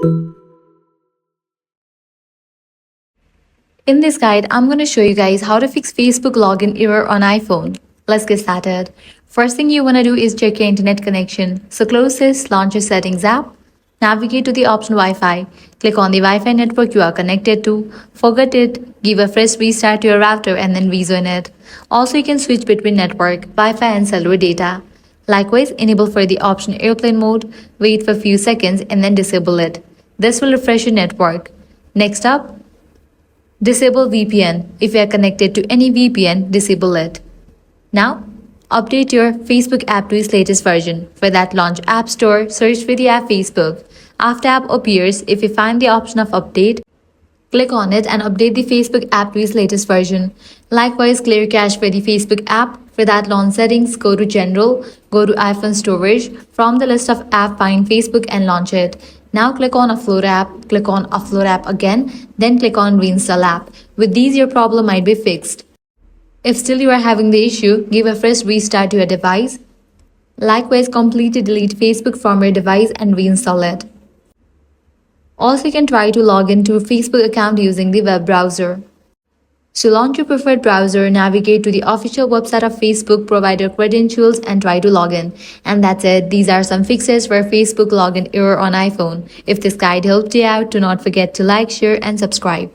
In this guide, I'm going to show you guys how to fix Facebook login error on iPhone. Let's get started. First thing you want to do is check your internet connection. So close this, launch your settings app, navigate to the option Wi-Fi. Click on the Wi-Fi network you are connected to. Forget it, give a fresh restart to your router and then rejoin it. Also, you can switch between network, Wi-Fi and cellular data. Likewise, enable for the option airplane mode, wait for a few seconds and then disable it. This will refresh your network. Next up, disable VPN. If you are connected to any VPN, disable it. Now, update your Facebook app to its latest version. For that, launch App Store, search for the app Facebook. After app appears, if you find the option of update, click on it and update the Facebook app to its latest version. Likewise, clear cache for the Facebook app. For that, launch settings, go to General, go to iPhone Storage. From the list of app, find Facebook and launch it. Now click on Upload app, click on Upload app again, then click on Reinstall app. With these, your problem might be fixed. If still you are having the issue, give a fresh restart to your device. Likewise, completely delete Facebook from your device and reinstall it. Also, you can try to log into a Facebook account using the web browser. So launch your preferred browser, navigate to the official website of Facebook, provide your credentials and try to log in. And that's it. These are some fixes for Facebook login error on iPhone. If this guide helped you out, do not forget to like, share and subscribe.